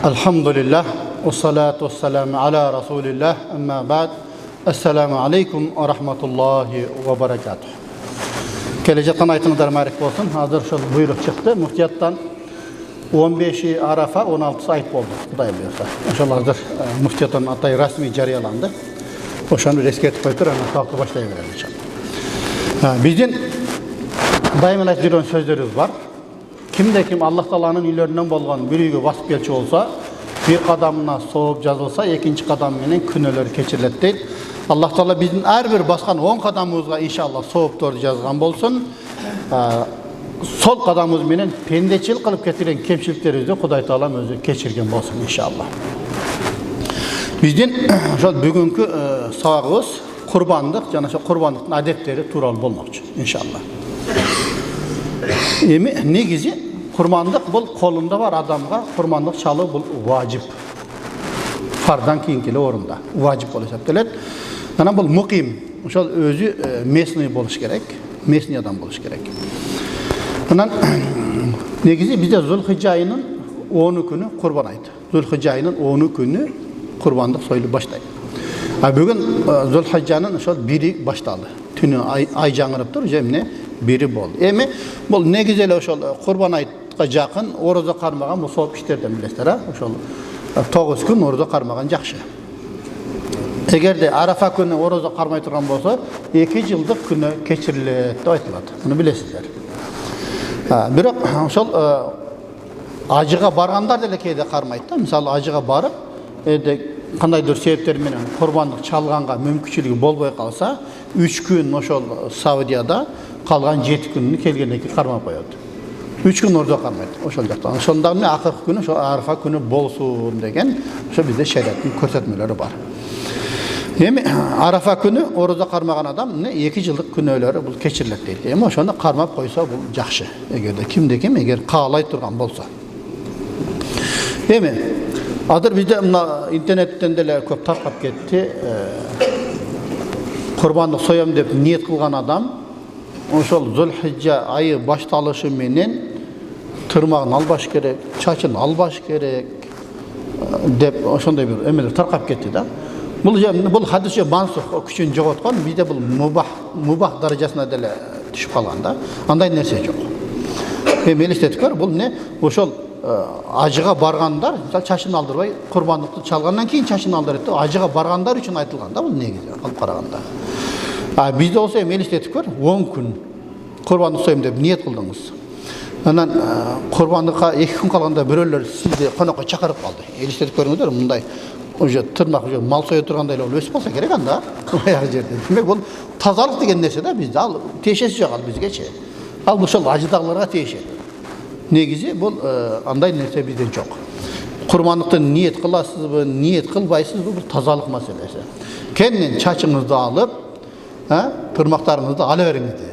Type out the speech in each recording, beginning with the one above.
Elhamdülillah ve salatu ve selamu ala Resulillah amma ba'd. Esselamu aleyküm ve rahmetullahi ve berekatuhu. Gelecekten aytınızlar mübarek olsun. Hazır şu buyruk çıktı. Muftiyattan 15'i Arafa, 16'sı ayet oldu. Kuday biliyorsa. İnşallah hazır muftiyattan atay resmi cariyalandı. Oşanı resketip koydur, ama kalkı başlayıverelim inşallah. Bizim daim aytılgan sözlerimiz var. Kimde kim Allah Taala'nın illerinden bolgan bir uyga basıp gelçi olsa, bir kadamına soğup yazılsa, ikinci kadam menen küneleri keçirilet deyil. Allah Taala bizim her bir baskan 10 kadamımızga inşallah soğup doğru yazgan bolsun. Sol kadamımız menen pendeçilik kılıp getiren kemçiliklerimizni Huday Taalam özü keçirgen bolsun inşallah. Bizden şu bugünkü sabagыбыз kurbanlık, jana şu kurbanlıktın adetleri tural bolmakçı inşallah. Negizi kurbanlık bul kolunda var adamga, kurbanlık çalı bul vacip. Fardan keyinkili orunda vacip bol hesaplanat. Ana bul mukim, şu özü mesni boluş gerek, mesni adam boluş gerek. Anan negizi bizde Zulhicce ayının 10 günü kurban aydı. Zulhicce ayının 10 günü kurbanlık soyulu başlaydı. Bugün Zulhicce'nin şu biri başladı. Tünü ay жаңырып тұр, жемне бері болды. Эми бұл негізелі ошол Құрбан айтқа жақын ораза қармаған бұл соғып іштерден білесіздер, ошол 9 күн ораза қармаған жақшы. Егер де Арафа күні ораза қармай тұрған болса, 2 жылдық күні кешіріледі деп айтылады. Bunu білесіздер. Бірақ ошол ажыға барғандар деле кейде қармайды. Мысалы ажыға барып, кандайдыр себептер менен курбандык чалганга мүмкүнчүлүгү болбой калса 3 күн ошол Саудияда калган 7 күнү келгенден кийин кармап коет. 3 күн ордо кармайт ошол жактан. Ошондон эмне акыркы күнү ошо Арфа күнү болсун деген ошо бизде шариаттын көрсөтмөлөрү бар. Эми Арафа күнү ордо кармаган адам 2 жылдык күнөөлөрү бул кечирилет дейт. Эми ошону кармап койсо бул жакшы. Эгерде кимде ким эгер каалай турган болсо. Эми Adır bizde internetten de köp tarqap ketdi. Kurbanlık soyam dep niyet kılgan adam ошол Zulhicce ayı baştalışı menen tırmağını albaş gerek, çaçını albaş gerek dep ошондой bir emeler tarqap ketdi da. Bul hadisçe mansuk o küçün jogotkan bizde bul mubah darajasına dele düşüp kalan da. Anday nerse yok. Melestetik var bul ne? Ошол ажыга баргандар, чачын алдырбай, курбандыкты чалгандан кийин чачын алдырат деп, ажыга баргандар үчүн айтылган да бул негизи алып караганда. Бизде болсо элестетип көр, 10 күн курбандык союм деп ниет кылдыңыз. Анан курбандыкка 2 күн калганда бирөөлөр сизди конокко чакырып калды. Элестетип көрүңүздөр, мындай уже тырнак уже мал сое тургандай эле өсүп калса керек анда. Аяк жерде. Демек бул тазалык деген нерсе да бизде, ал тиешеси жок ал бизгечи. Ал ошол ажыдагыларга тиешет. Негизи бул андай нерсе бизде жок. Курбандыкты ниет кыласызбы, ниет кылбайсызбы, бул тазалык маселеси. Кенен чачыңызды алып, тырмактарыңызды ала бериңиздер.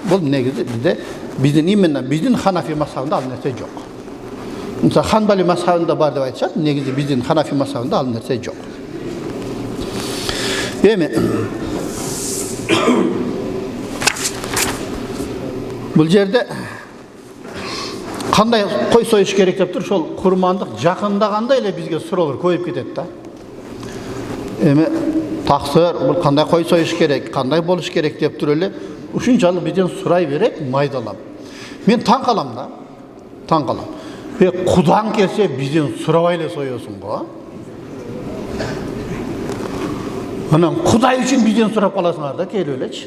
Бул негизи бизде биздин именно биздин Ханафи мазхабында ал нерсе жок. Мисалы Ханбали мазхабында бар деп айтышат, негизи биздин Ханафи мазхабында ал нерсе жок. Эми бул жерде Qanday koy soyuş gerek деп тұр, шол құрмандық жақындағанда эле бизге суроолор көбөйүп кетет да. Эми тақсыр, бул кандай кой союш керек, кандай болуш керек деп тур эле ушунчалык бизден сурай берет майдалап. Мен таң калам да. Таң калам. Кудаң келсе бизден сурабай эле соёсуң го. Анан Кудай үчүн бизден сурап каласыңар да келип элечи.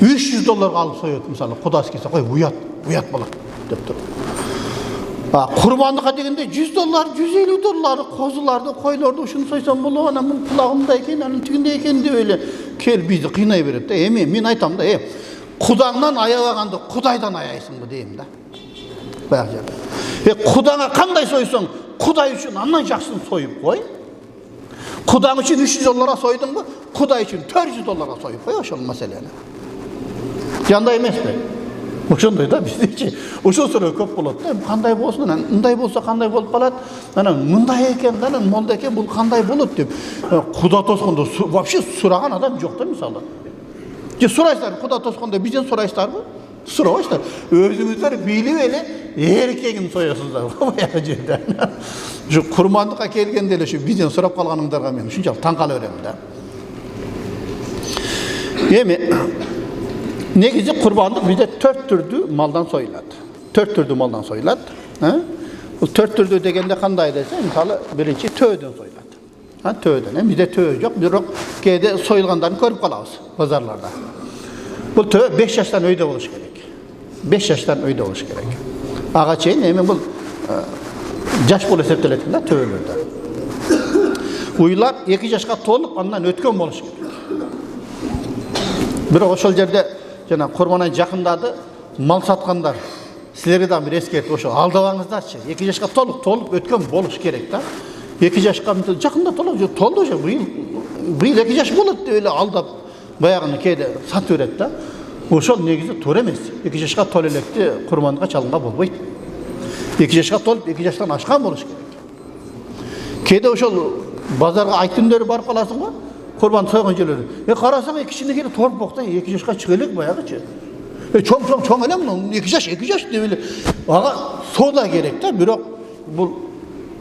$300 алып соет мисалы Кудасы келсе, кой уят болот деп тур. Курбандыкка дегенде $100, $150 козуларды, койлорду ушуну сойсом болот, анан мун кулагымда экен, анан тигинде экен деп эле кел бизди кыйнай берет да. Эми мен айтам да, Кудаңдан аябаганды Кудайдан аяйсыңбы дейм да. Баягы жерде. Кудаңа кандай сойсоң, Кудай үчүн андан жакшысын союп кой. Кудаң үчүн $300 сойдуңбу, Кудай үчүн $400 союп кой ошол маселени. Жандай эмеспи? Ошондой да биздечи. Ошол суроо көп болот да. Кандай болсун, анан мындай болсо кандай болуп калат? Анан мындай экен, анан мондай экен, бул кандай болот деп. Куда тоскондо вообще сураган адам жок да мисалы. Же сурайсыздар, Куда тоскондо бизден сурайсыздарбы? Сурабайсыздар. Өзүңүздөр билип эле erkegin soyasızlar bayağı жерде. Şu kurmanlıkka kelgende эле şu видео сурап калганыңдарга мен ушунчалык таң кала берем да. Эми негизи курбандык bizde 4 türdүү малдан союлат. 4 türdүү малдан союлат. Бул 4 түрдүү дегенде кандай десе, мисалы биринчи төөдөн союлат. Tövden. Bir de töö yok. Bir yok. Kede soyulganlarını görüp kalağız pazarlarda. Bu töö 5 yaştan öyde oluş gerek. 5 yaştan öyde oluş gerek. Ağa çeyin hemen bu yaş bol esepteletinde töölerde. Uylar 2 yaşka tolup ondan ötken oluş gerek. Bir oşol yerde jana kurbanay jakındadı mal satkanlar. Sizlerden bir eskert oşo aldabаңыздарчы. 2 yaşka tolup ötken boluş gerek da. 2 yaşka jakında toldu oşo. Bu yıl 2 yaş bolup öyle aldap bayağını kede sat öret da. Oşol negizi to'g'ri emas. 2 yaşka tol elekti kurbanlığa çalınga bolboyt. 2 yaşka tolup 2 yaştan aşkan boluş gerek. Kede oşol bazarga aytımdары barıp kalasın mı? Kurban soygan jelleri. Karasaң ikisinde kede torp bokta 2 yaşka çıkılık bayağıçı. Çoğ elem lan 2 yaş diye bile. Ağa soda gerek de bирок bu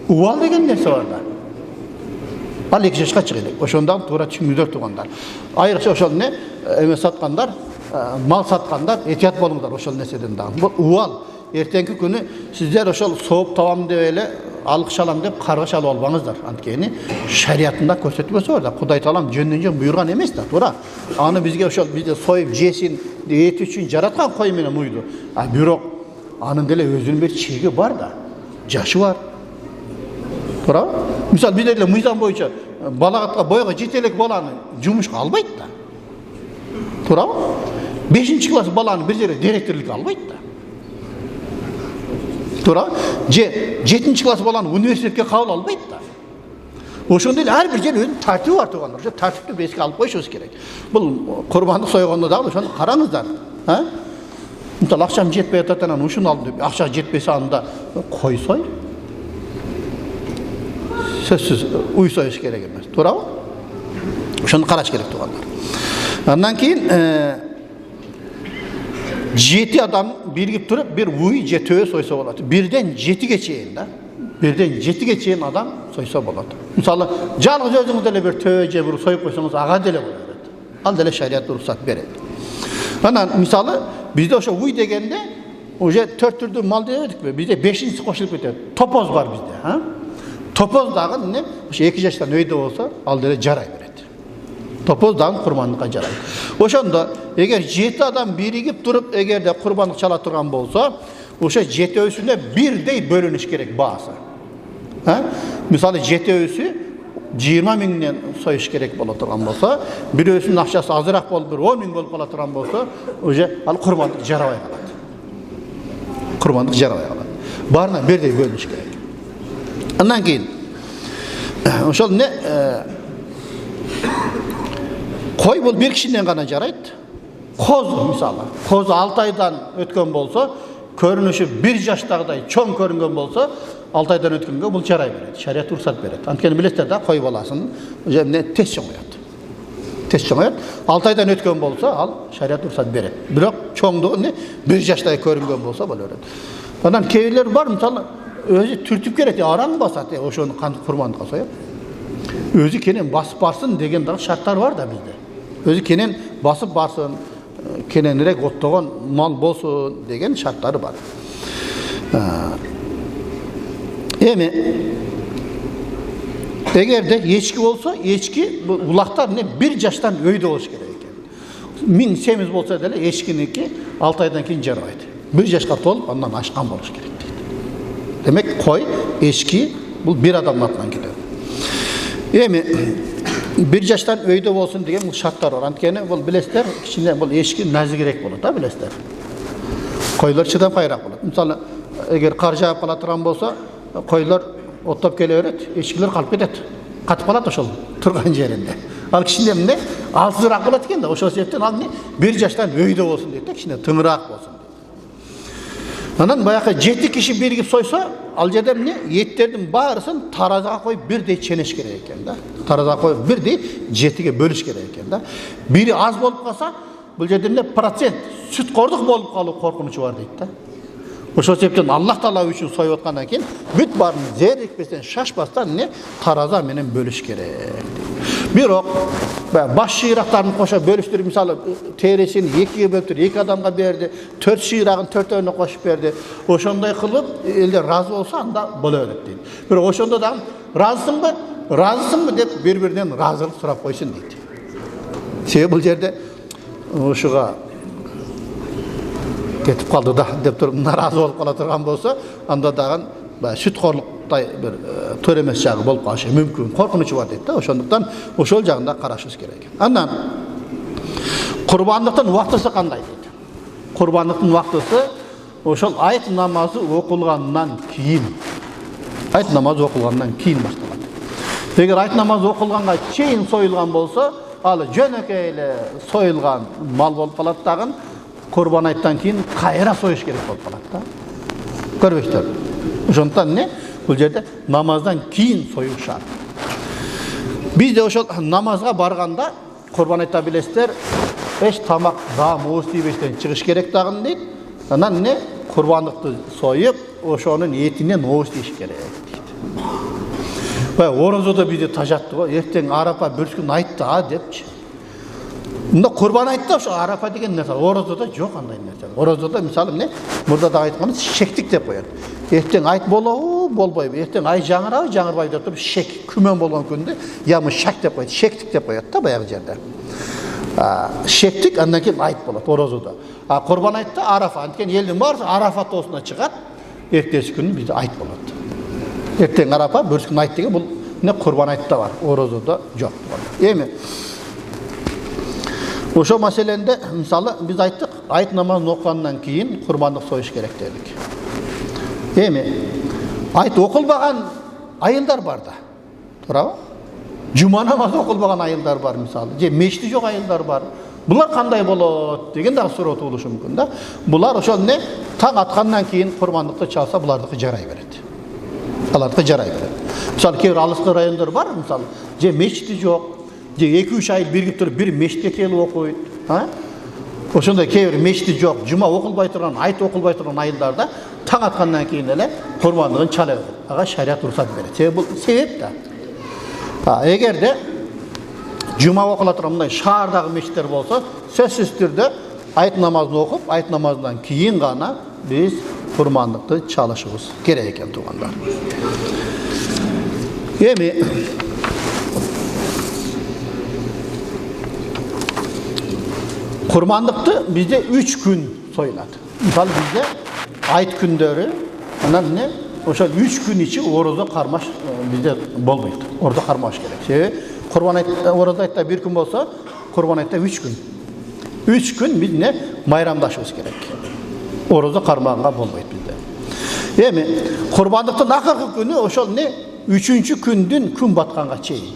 uval degen nerse var da. Al 2 yaşka çıkılık. Oşondan to'g'ri tushunmizlar tuğanlar. Ayırıkça oşol ne? Emes satkanlar, mal satkanlar ehtiyat bolunglar oşol neseden da. Bu uval. Ertenki günü sizler oşol soğup tavam deb ele alık çalam deb kargış alıp albaңыздар. Antkeni şeriatında көрсөтпөсө бар да. Кудай таалам жөндөн буйрган эмес да, туура. Аны бизге ошол бизде союп жесин, эт үчүн жараткан кой менен уйду. Бирок анын деле өзүнүн бир чеги бар да. Жашы бар. Туура? Мисалы бизде деле мыйзам боюнча балагатка бойго жете элек баланы жумушка албайт да. Туура? 5 класс баланы бир жерге директорлукка албайт да. Туура? 7 класс баланы университетке кабыл албайт да. Ошондой ар бир жер өзүнүн тартиби бар тугандар. Ошо тартипти беске алып коюшубуз керек. Бул курбандык сойгондо дагы ошону караңыздар. Мисалы акчам жетпей атат анан ушуну алдым деп, акча жетпесе анда кой сой. Сөзсүз уй союш керек эмес. Туурабы? Ошону караш керек тугандар. Андан кийин 7 адам birgip turup bir uy je töö soysa bolot. 1den 7ge чейин да. 1den 7ge чейин adam soysa bolot. Misалы, жалгыз өзүңүз деле bir töö je bir soyup койсоңуз ага деле болот. Ал деле шариат уруксат берет. Анан мисалы bizde ошо uy дегенде уже 4 түрдүү мал дебедикпи? Bizde 5-инчиси кошулуп кетет. Топоз бар bizde, ha? Topoz dagы эмне? Ошо 2 жаштан өйдө болсо, ал деле жарай берет. Topoz dağın kurbanlığa jarayt. Oşonda eğer 7 adam birigip durup eğer de kurbanlık çala turgan bolsa, oşo 7 öysünde birdey bölünüş gerek baası. Misali 7 öysü 20 mingden soyuş gerek bola turgan bolsa, bir öysünün akçası azırak bolup bir 10 ming bolup bola turgan bolsa, oşo al kurbanlık jarabay kalat. Kurbanlık jarabay kalat. Barına birdey bölünüş gerek. Ondan keyin oşol ne koy bol bir kişiden gana jarayt. Koz misалы. Koz 6 aydan ötken bolsa, körünüşü 1 yaştagıday çoң көрүнгөн bolsa, 6 aydan ötkөнгө bul jaray berет. Şeriat ruhsat berет. Antkeni bilesizler da koy balasını jemne tez çoңoyat. Tez çoңoyat. 6 aydan ötken bolsa, al şeriat ruhsat berет. Bирок çoңдугу ne 1 yaştagы көрүнгөн bolsa bol öret. Andan keyler var misалы özü türtüp kelet, araң basat, oşonu kurbanlıkka soyup. Özü kenen basıp barsın degen dagы şartlar var da bizde. Özü kenen basıp barsın, kenenirek ottogon mal bolsun degen şartları var. Emi eğer de yeçki olsa, yeçki ulaktar ne 1 yaştan öydü oluş gerek. Min semiz bolsa dele yeçkiniki 6 aydan keyin jarayt. 1 yaşka tolup ondan aşkan boluş gerek deydi. Demek koy, yeçki bu bir adamın atından gider. Emi 1 yaştan öydü olsun degen bu şartlar var. Antkeni bu bilesizler, içinde bu yeçki nazigirek bolot da bilesizler. Koylar çıdan kayrak bolot. Misалы eğer kar jağıp kala turan bolsa, koylar ottop keleberet, yeçkiler kalıp ketet. Katıp kalat oşol turgan jerinde. Al kişinde emne alsızırak bolat eken de oşol sebepten al ne 1 yaştan öydü olsun deydi de kişinde tıngırak bolsun. Anan bayakı 7 kişi birgip soysa, al jedem ne? Yetlerдің barısın tarazaga koyup birdey çeneş gerek eken da. Tarazaga koyup birdey 7ge bölüş gerek eken da. Biri az bolup kalsa, bu jedem ne? Procent süt korduk bolup kalı korkunçu var deydi da. Ошол себептен Аллах Таала үчүн союп аткандан кийин бүт барын зерикпестен, шашпастан не тараза менен бөлүш керек. Бирок баш шыйрактарын кошо бөлүштүрүп, мисалы тересин экиге бөлүп, эки адамга берди, 4 шыйрагын 4-өөнө кошуп берди. Ошондой кылып, элдер разы болсо анда боло берет дейт. Бирок ошондо дагы разысыңбы? Разысыңбы деп бири-биринен разылык сурап койсун дейт. Себеби бул жерде ушуга кетип калды да деп туруп наразы болуп кала турган болсо, анда дагы сүткорлуктай бир туура эмес жагы болуп калышы мүмкүн. Коркунучу бар дейт да. Ошондуктан ошол жагында карашыбыз керек. Андан курбандыктын убактысы кандай дейт. Курбандыктын убактысы ошол айт намазы окулгандан кийин. Айт намазы окулгандан кийин башталат. Эгер айт намазы окулганга чейин союлган болсо, ал жөнөкөй эле союлган мал болуп калат дагы. Kurban ayttan keyin qayra so'yish kerak bo'lib qoladi da. Ko'ribsizlar. Ошондуктан не? Бул жерде намаздан кийин союу шарт. Биз де ошол намазга барганда курбан айта билесиздер, эч тамак даам ооз тийбестен чыгыш керек дагы дейт. Анан не? Курбандыкты союп, ошонун этинен ооз тийиш керек дейт. Орозодо бизде тажатты го, эртең арапа бир күн айтты депчи. Мында курбан айтты, ошо арапа деген нерсе орозодо жок андай нерсе. Орозодо мисалы эмне? Мурда да айтканбыз, шектик деп коет. Эртең айт болобу, болбойбу. Эртең ай жаңырабы, жаңырбайбы деп туруп шек, күмөн болгон күндө ямы шак деп коет, шектик деп коет да баягы жерде. Шектик андан кийин айт болот орозодо. Курбан айтты арафа, анткени элдин баары арафа тоосуна чыгат. Эртеси күнү бизде айт болот. Эртең арапа, бир күн айт деген бул не курбан айтта бар, орозодо жок. Эми ошо маселенде мисалы биз айттык, айт намазын окугандан кийин курбандык союш керек дедик. Эми айт окулбаган айылдар бар да. Туурабы? Жума намазы окулбаган айылдар бар мисалы. Же мешти жок айылдар бар. Булар кандай болот деген дагы суроо туулушу мүмкүн да. Булар ошол не таң аткандан кийин курбандыкты чалса, булардыкы жарай берет. Алардыкы жарай берет. Мисалы кээ бир алыскы райондар бар, мисалы же мешти жок, же 2-3 айыл биригип туруп бир мешитке келип окуйт. Ошондой кээ бир мешити жок, жума окулбай турган, айт окулбай турган айылдарда таң аткандан кийин эле курбандыгын чала берет. Ага шарият уруксат берет. Себеби бул себеп да. Эгерде жума окула турган мындай шаардагы мешиттер болсо, сөзсүз түрдө айт намазын окуп, айт намазынан кийин гана биз курбандыкты чалышыбыз керек экен туугандар. Эми Kurbanlıkta bizde 3 gün soyuladı. Misal bizde ayet günleri, anladın ne? Oşa 3 gün içi orada karmaş bizde bolmaydı. Orada karmaş gerek. Kurban ayet, orada ayette 1 gün olsa, kurban ayette 3 gün. 3 gün biz ne? Bayramdaşımız gerek. Orada karmağına bolmaydı bizde. Yemi, kurbanlıkta nakırkı günü oşa ne? 3. gündün gün batkanğa çeyin.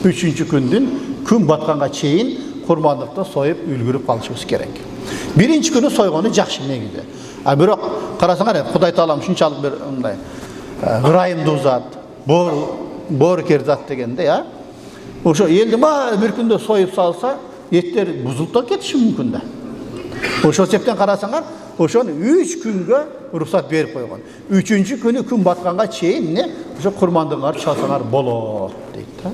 3. gündün gün batkanğa çeyin. Kurbanlıkta soyup ülgürüp kalışımız gerek. Birinci günü soygonu jakşı negizde. Bирок карасаңар, Кудай Таалам шунчалык бир мындай ырайымдуу зат, боорукер зат дегенде, я. Ошо элди бир күндө союп салса, эттер бузулуп да кетиши мүмкүн да. Ошол себептен карасаңар, ошону 3 күнгө уруксат берип койгон. 3-чү күнү күн батканга чейин не, ошо курмандыгыңарды чалсаңар болот дейт да.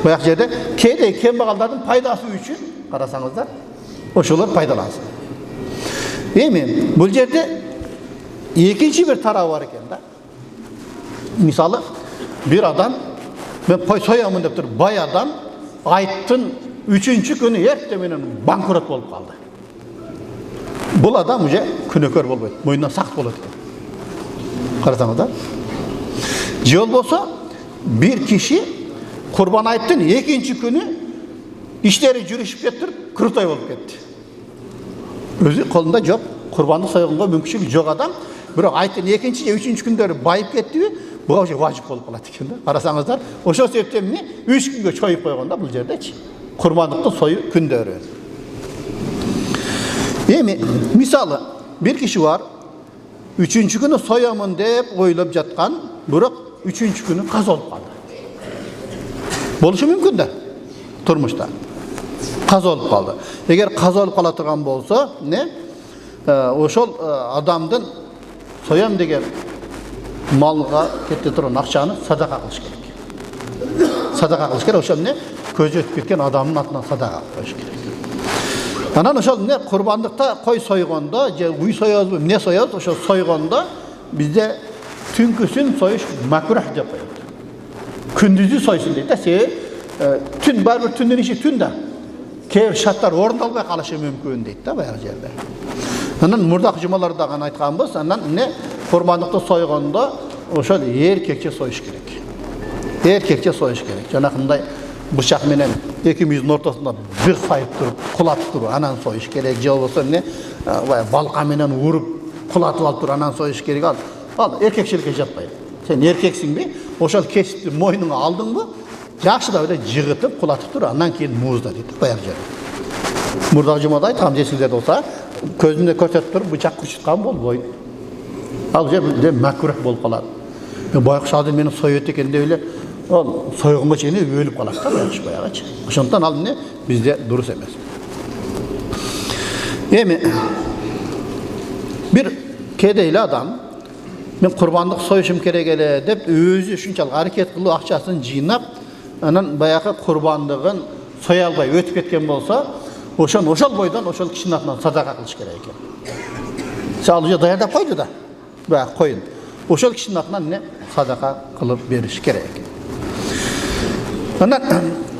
Баяк жерде кээде кембагалдардын пайдасы үчүн карасаңыздар, ошолор пайдалансын. Эми бул жерде экинчи бир тарабы бар экен да. Мисалы бир адам мен кой соямын деп туруп бай адам айттын 3-чү күнү эртең менен банкрот болуп калды. Бул адам уже күнөкөр болбойт, мойнунан сакт болот экен. Карасаңыздар. Же болбосо бир киши Kurban ayttın ikinci günü işleri жүрүшүп кетип крутой болуп кетти. Өзү колунда жок, курбанды сойгонго мүмкүнчүлүгү жок адам, бирок айттын экинчи же 3-чү күндөрү байып кеттиби, буга уже важип болуп калат экен да. Карасаңыздар, ошол себептен эмне 3 күнгө чоюп койгонда бул жердечи. Курбандыкты союу күндөрү. Эми мисалы бир киши бар, 3-чү күнү соямын деп ойлоп жаткан, бирок 3-чү күнү каза болуп калды. Болушу мүмкүн да турмушта. Каза болуп калды. Эгер каза болуп кала турган болсо, не? ошол адамдын соям деген малга кетте турган акчаны садака кылыш керек. Садака кылыш керек. Ошол эмне көзү өтүп кеткен адамдын атынан садака кылып коюш керек. Анан ошол эмне курбандыкта кой сойгондо же уй соебузбу, эмне соебуз, ошол сойгондо бизде түнкүсүн союш макрух деп коет. Күндүзү сойсун дейт да. Түн бар бир түндүн иши түн да. Кээ бир шарттар орундалбай калышы мүмкүн дейт да баягы жерде. Анан мурдакы жумаларда гана айтканбыз, анан эмне курбандыкты сойгондо ошол эркекче союш керек. Эркекче союш керек. Жанакындай бычак менен эки мүйүздүн ортосунда бир сайып туруп, кулатып туруп, анан союш керек. Же болбосо эмне балка менен уруп, кулатып алып туруп, анан союш керек. Ал эркекчиликке жатпайт. Сен эркексиңби? Ошол кесипти мойнуңа алдыңбы? Жакшылап эле жыгытып, кулатып туруп, андан кийин муузда дейт баягы жерде. Мурдагы жумада айткам, жесиңдер болсо, көзүндө көрсөтүп туруп бычак кучуткан болбойт. Ал жерде макрух болуп калат. Байкуш азыр мени союет экен деп эле, ал сойгонго чейин өлүп калат да баягычы. Ошондон ал эмне бизде дурус эмес. Эми бир кедейле адам мен курбандык союшум керек эле деп өзү ушунчалык аракет кылып акчасын жыйнап, анан баягы курбандыгын соя албай өтүп кеткен болсо, ошол бойдон ошол кишинин атынан садака кылыш керек экен. Ал уже даярдап койду да. Баягы коюн. Ошол кишинин атынан эмне садака кылып бериш керек экен. Анан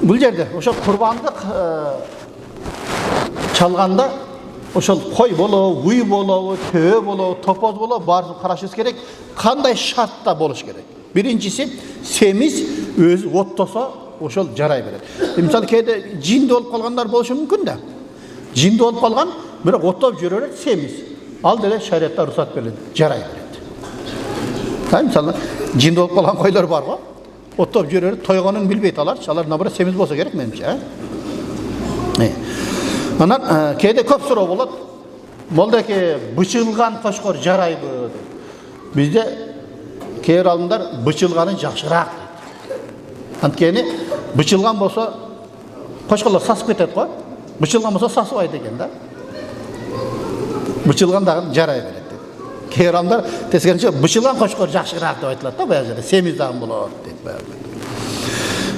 бул жерде ошол курбандык чалганда ошол кой болобу, уй болобу, төбө болобу, топоз болобу, баарын карашыбыз керек. Кандай шартта болуш керек? Биринчиси, семиз өзү оттосо ошол жарай берет. Мисалы кээде жинди болуп калгандар болушу мүмкүн да. Жинди болуп калган, бирок оттоп жүрө берет семиз. Ал деле шариатта уруксат берилет, жарай берет. Мисалы жинди болуп калган койлор бар го. Оттоп жүрө берет, тойгонун билбейт алар. Алар набыры семиз болсо керек менимче. Анан кээде көп суроо болот. Молдеке бычылган кошкор жарайбы деп. Бизде кээ бир алдымдар бычылганы жакшыраак дейт. Анткени бычылган болсо кошкорлор сасып кетет го. Бычылган болсо сасыбайт экен да. Бычылган дагы жарай берет дейт. Кээ бир адамдар тескерисинче бычылган кошкор жакшыраак деп айтылат да баягы жерде. Семиз дагы болот дейт баягы.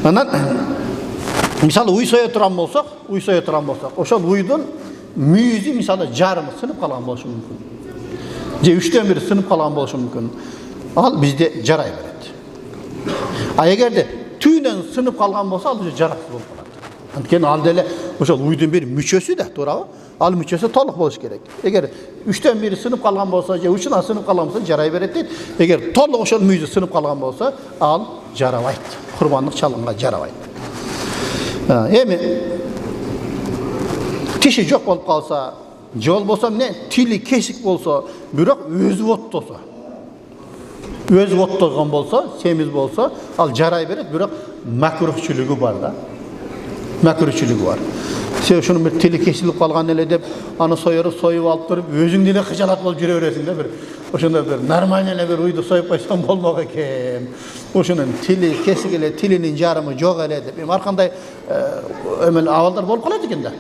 Анан мисалы уй соя турган болсок, ошол уйдун мүйүзү мисалы жарымы сынып калган болушу мүмкүн. Же 3/4 сынып калган болушу мүмкүн. Ал бизде жарай берет. А эгерде түйүнөн сынып калган болсо, ал уже жараксыз болуп калат. Анткени ал деле ошол уйдун бир мүчөсү да, туурабы? Ал мүчөсү толук болуш керек. Эгер 3/4 сынып калган болсо, же учунан сынып калган болсо жарай берет дейт. Эгер толук ошол мүйүзү сынып калган болсо, ал жарабайт. Курбандык чалынга жарабайт. Эми тиши жок болуп калса, же болбосо эмне тили кесик болсо, бирок өзү оттосо. Өзү оттогон болсо, семиз болсо, ал жарай берет, бирок макрухчулугу бар да. Макрухчулугу бар. Сен ушунун бир тили кесилип калган эле деп, аны союп алып туруп, өзүң деле кыжалат болуп жүрө бересиң да бир. Ошондой бир нормально эле бир уйду союп койсоң болмок экен. Ошонун тили кесик эле, тилинин жарымы жок эле деп. Эми ар кандай эмел абалдар болуп калат экен да.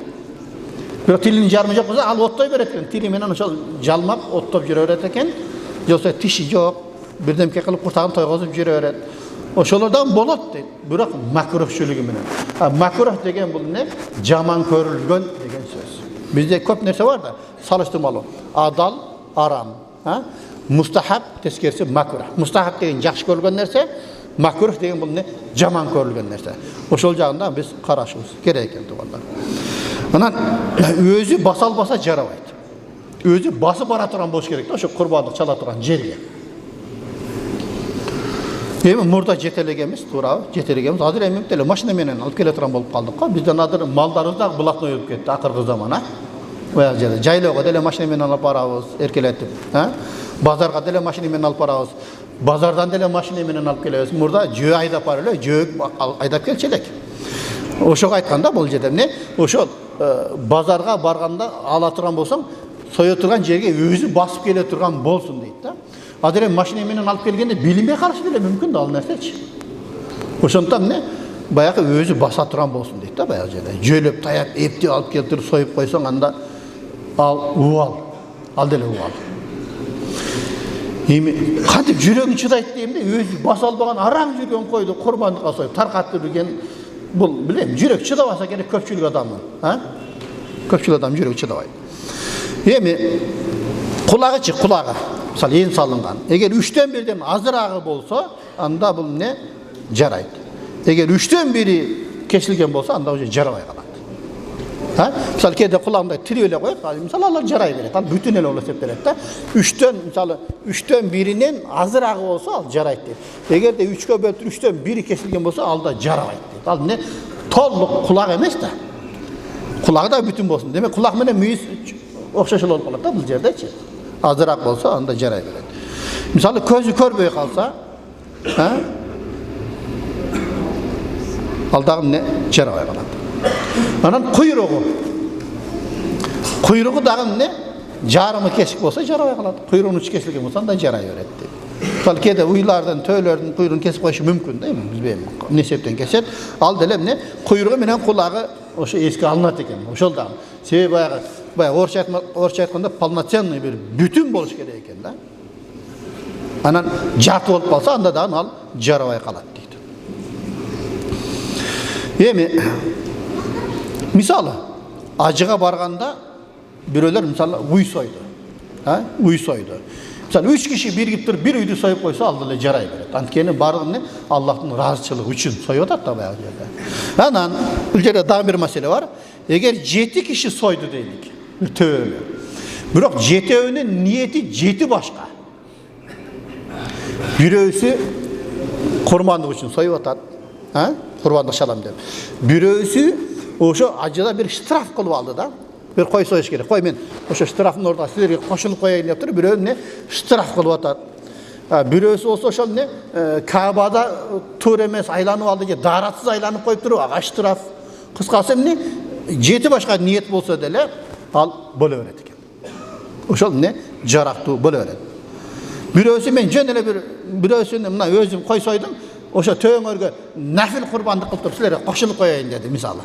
Бирок тилинин жарымы жок болсо, ал оттой берет экен. Тили менен ошол жалмап, оттоп жүрө берет экен. Же болбосо тиши жок, бирдемке кылып куртагын тойгозуп жүрө берет. Ошолордан болот дейт. Бирок макрухчулугу менен. Макрух деген бул эмне? Жаман көрүлгөн деген сөз. Бизде көп нерсе бар да. Салыштырмалуу. Адал, арам. Мустахаб тескериси макрух. Мустахаб деген жакшы көрүлгөн нерсе, макрух деген бул эмне? Жаман көрүлгөн нерсе. Ошол жагында биз карашыбыз керек экен туугандар. Анан өзү баса албаса жарабайт. Өзү басып бара турган болуш керек да, ошо курбандык чала турган жерге. Эми мурда жетелегенбиз, туурабы? Жетелегенбиз. Азыр эми деле машина менен алып келе турган болуп калдык го. Бизден азыр малдарыбыз дагы булатной болуп кетти акыркы заман, Баягы жерде жайлоого деле машина менен алып барабыз, эркелетип, Базарга деле машина менен алып барабыз. Базардан деле машина менен алып келебиз. Мурда жөө айдап бар эле, жөө айдап келчү элек. Ошого айтканда бул жерде эмне? Ошол базарга барганда ала турган болсоң, соя турган жерге өзү басып келе турган болсун дейт да. Азыр эми машина менен алып келгенде билинбей калышы деле мүмкүн да ал нерсечи. Ошондон эмне? Баягы өзү баса турган болсун дейт да баягы жерде. Жөөлөп, таяп, эптеп алып келип туруп союп койсоң, анда ал убал. Al dele ubal. Эми кантип жүрөгүң чыдайт дейм да, өзү баса албаган араң жүргөн койду курмандыкка союп таркатып жүрген бул билем, жүрөк чыдабаса керек көпчүлүк адамдын, көпчүлүк адам жүрөк чыдабайт. Эми кулагычы, кулагы, мисалы эн салынган. Эгер 3төн 1ден азырагы болсо, анда бул эмне жарайт. Эгер 3төн 1 кесилген болсо, анда уже жарабай калат. Мисалы кээде кулагымда тирип эле коет, мисалы алар жарай берет. Ал бүтүн эле болуп эсептелет да. 3төн 1инен азырагы болсо, ал жарайт дейт. Эгерде 3кө бөлүп 3төн 1 кесилген болсо, ал да жарабайт дейт. Ал эмне толук кулак эмес да. Кулагы да бүтүн болсун. Демек кулак менен мүйүз окшош болуп калат да бул жердечи. Азыраак болсо, анда жарай берет. Мисалы көзү көрбөй калса, ал дагы эмне жарабай калат. Анан куйругу дагы эмне жарымы кесик болсо жарабай калат. Куйругунун ичи кесилген болсо, анда жарай берет дейт. Мисалы кээде уйлардын, төөлөрдүн куйругун кесип коюшу мүмкүн да, эми билбейм эмне себептен кесет. Ал деле эмне куйругу менен кулагы ошо эске алынат экен. Ошол дагы. Себеби баягы орусча айтканда полноценный бир бүтүн болуш керек экен да. Анан жарты болуп калса, анда дагы ал жарабай калат дейт. Эми мисалы ажыга барганда бирөөлөр мисалы уй сойду. Уй сойду. Мисалы 3 киши биригип туруп бир үйдү союп койсо, ал деле жарай берет. Анткени бардыгы эмне Аллахтын ыраазычылыгы үчүн союп атат да баягы жерде. Анан бул жерде дагы бир маселе бар. Эгер 7 киши сойду дейлик, бир төөнү. Бирок 7өөнүн ниети 7 башка. Бирөөсү курмандык үчүн союп атат, курмандык чалам деп. Бирөөсү ошо ажыда бир штраф кылып алды да. Bir koy soyuş gerek. Koy men oşo штрафтын ордуна силерге кошулуп коеюн деп туруп, бирөө эмне штраф кылып атат. Бирөөсү болсо ошол эмне Каабада туура эмес айланып алды же даратсыз айланып коюп туруп, ага штраф. Кыскасы эмне 7 башка ниет болсо деле ал боло берет экен. Ошол эмне жарактуу боло берет. Бирөөсү мен жөн эле бирөөсүн мына өзүм кой сойдум, ошо төңөргө нафил курбандык кылып туруп силерге кошулуп коеюн деди мисалы.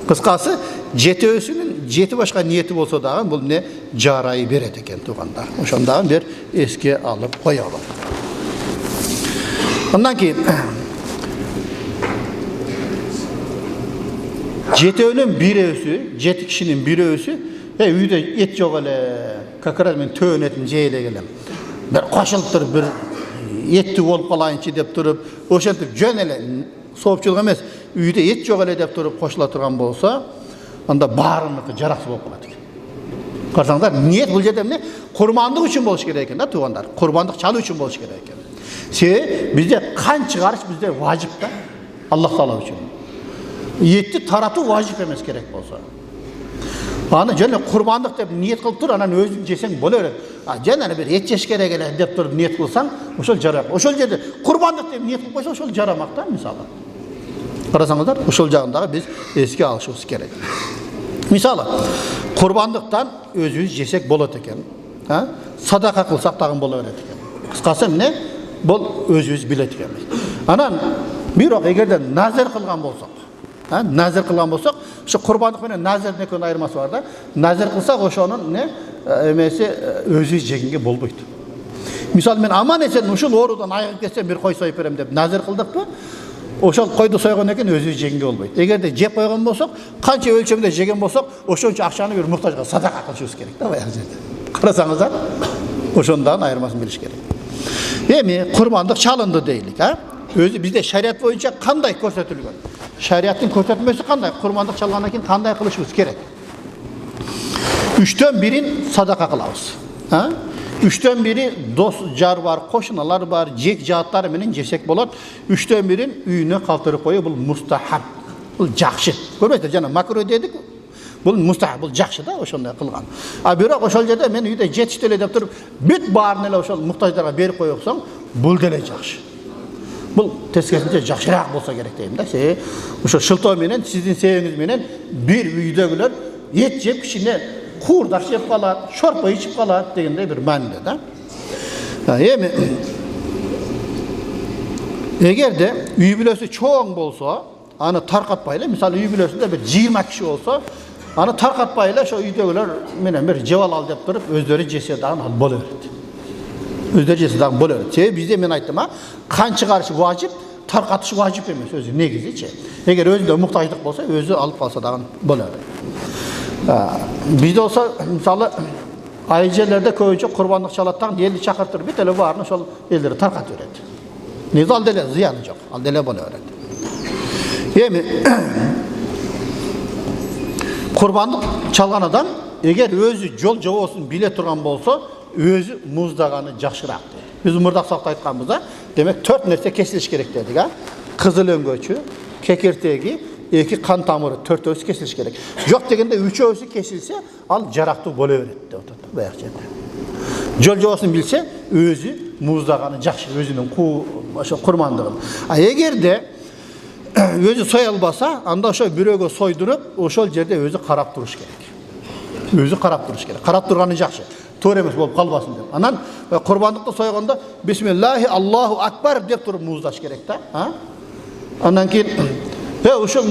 Кыскасы жетөөсүнүн 7 башка ниети болсо дагы бул эмне жарай берет экен туугандар. Ошондагы бир эске алып коелу. Андан кийин жетөөнүн бирөөсү, 7 кишинин бирөөсү, үйдө эт жок эле, как раз мен төөн этин жей эле келем. Бир кошулуп туруп бир эттүү болуп калайынчы деп туруп, ошентип жөн эле соопчулук эмес, үйдө эт жок эле деп туруп кошула турган болсо, анда баарыныкы жараксыз болуп калат экен. Карасаңдар, ниет бул жерде эмне? Курмандык үчүн болуш керек экен да туугандар. Курмандык чалуу үчүн болуш керек экен. Себеби бизде кан чыгарыш бизде важип да. Аллах таала үчүн. Этти таратуу важип эмес керек болсо. Аны жөн эле курмандык деп ниет кылып тур, анан өзүң жесең боло берет. Жана бир эт жеш керек эле деп туруп ниет кылсаң, ошол жарак. Ошол жерде курмандык деп ниет кылып койсо, ошол жарамак да мисалы. Карасаңыздар, ошол жагындагы биз эске алышыбыз керек. Мисалы, курбандыктан өзүбүз жесек болот экен. Садака кылсак дагы боло берет экен. Кыскасы эмне? Бул өзүбүз билет экенбиз. Анан бирок эгерде назар кылган болсок, ошо курбандык менен назардын экөөнүн айырмасы бар да. Назар кылсак ошонун эмне эмеси өзүбүз жегенге болбойт. Мисалы мен аман эсен ушул оорудан айыгып кетсем бир кой союп берем деп назар кылдыкпы? Ошол койду сойгон экен өзүбүз жегенге болбойт. Эгерде жеп койгон болсок, канча өлчөмдө жеген болсок, ошончо акчаны бир муктажга садака кылышыбыз керек да баягы жерде. Карасаңыздар, ошондагы айырмасын билиш керек. Эми курмандык чалынды дейлик, Өзү бизде шариат боюнча кандай көрсөтүлгөн? Шариаттын көрсөтмөсү кандай? Курмандык чалгандан кийин кандай кылышыбыз керек? 3төн 1 садака кылабыз. 3төн 1 дос жар бар, кошуналар бар, жек жааттары менен жесек болот. 3төн 1 үйүнө калтырып коюу бул мустахаб. Бул жакшы. Көрбөйсүздөр, жана макро дедик. Бул мустахаб, бул жакшы да ошондой кылган. Бирок ошол жерде мен үйдө жетиштүү эле деп туруп, бүт баарын эле ошол муктаждарга берип коёсоң, бул деле жакшы. Бул тескерисинче жакшыраак болсо керек дейм да. Ошо шылтоо менен, сиздин себебиңиз менен бир үйдөгүлөр эт жеп, кичине куурдаш жеп калат, шорпо ичип калат дегендей бир мааниде да. Эми эгерде үй бүлөсү чоң болсо, аны таркатпай эле, мисалы үй бүлөсүндө бир 20 киши болсо, Ana tarqatpayla şu uydagilar menen bir jebal al dep turup özleri jese dagы al bola berdi. Özleri jese dagы bola berdi. Себеби bizde men aytdım ha, kan çıgarışı vacip, tarqatışı vacip emes özü negiziçi. Eger özünde muhtaçlık bolsa özü alıp kalsa dagы bola berdi. Bizde olsa misalı ayıjelerde köýünçe kurbanlık çalattan eldi çakırtır bir tele barını şol elleri tarqat beredi. Nezi al dele ziyanı yok. Al dele bola beredi. Yemi kurbanlık çalgan adam eger özü jol jobosun bile turgan bolsa özü muzdagany jakşyrak. Biz murdaq sakta aytkanbızda demek 4 nerse kesiliş gerek dedik ha. Kızıl öngöçü, kekertegi, iki kan tamırı 4 kesiliş gerek. Yok degende 3 kesilse al jarakты bola beredi de otadı bayak jerde. Jol jobosun bilse özü muzdagany jakşı özünün kurmandygyny. Egerde özü soy albasa, anda oşo bürögө soydurup, oşol jerde özü karap turuş gerek. Özü karap turuş gerek. Karap turgany jakşı. To'g'ri emas bo'lib qalbasin deb. Anan qurbanlıkta soyganda Bismillahi Allahu Akbar deb turib muzdaş gerek da, ha? Andan keyin oşo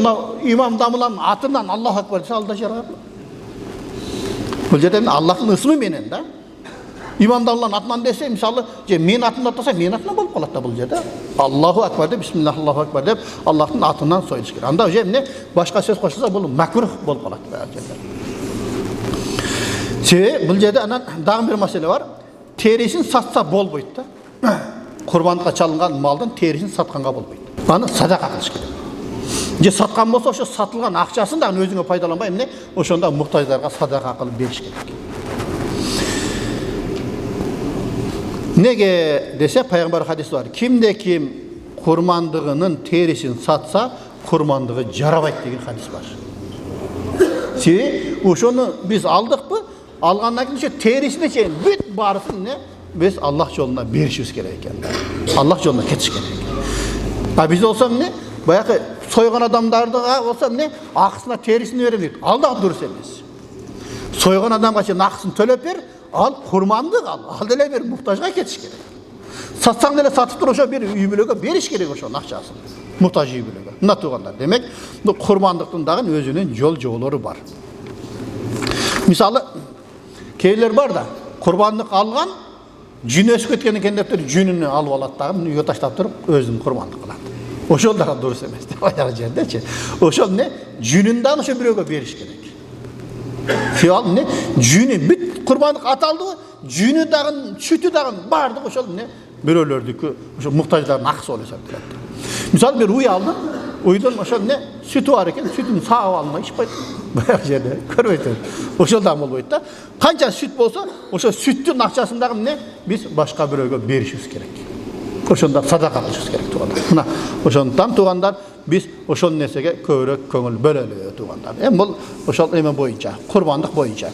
imam damılan atından Allahu Akbar dese alda jarar. Bu jerde Allah'ın ismi menen da. İmam damılan atından dese misalı, men atından atasa men atından bolup kalat da bu jerde. Allahu Akbar deb Bismillah Allahu Akbar deb Allah'ın atından soyuş gerek. Anda jemne başka söz koşulsa bu makruh bolup kalat bu jerde. Bu jerde anan dagы bir mesele var. Terisin satsa bolboyt da. Kurbanlıkka çalıngan maldan terisin satkanга bolboyt. Аны sadaka kılış gerek. Je satkan bolsa oşo satılgan akçaсын dagы özüňe paydalanbay emne oşonda muhtaçlarga sadaka kılıp beriş gerek. Nege dese Peygamber hadisi var. Kimde kim kurmandygynyň terisin satsa kurmandygy jarabayt degen hadis var. Oşonu biz aldık mı? Algandan keyin terisine çeyin büt barısın ne? Biz Allah yoluna berişimiz gerek ekan. Allah yoluna ketiş gerek. Ha biz olsam ne? Bayağı soygan adamlarda olsam ne? Akısına terisini veremeyik. Allah durus emes. Soygan adamga çeyin akısını төлep ber, al kurmandyk al. Al dele ber muhtaçga ketiş gerek. Satsaң dele satıp dur oşo bir üymülöge beriş gerek oşonun akçaсын. Muhtaç üymülöge. Mına tuğanlar. Demek bu kurbanlıktın dagı özünün yol jolları var. Misalı keyler var da kurbanlık algan jün ösüp ketken eken dep jününü alıp alat dagı üye taşlap turup özünün kurbanlık kılat. Oşol dagı durus emes dep aytary жерdeçi. Oşol ne? Jününü dagı oşo biröge beriş gerek. Fiyal ne? Jünü büt kurbanlık ataldı mı? Jünü dagı, sütü dagı bardı oşol ne? Birölerdiki oşo muhtaçların akısı olsa dilet. Misal bir uy aldın. Uydan oşol ne? Sütü var eken, sütünü sağıp alma iş bayt. Bayak jerde körбөйт. Oşol dagı bolboyt da. Kança süt bolsa, oşo süttün akçasındagı ne? Biz başka biröge berişimiz gerek. Oşonda sadaka kılışımız gerek tuğanlar. Mına oşondan tuğanlar biz oşol nesege köýrek köňül böleli tuğanlar. Hem bol oşol eme boyunca, kurbanlık boyunca.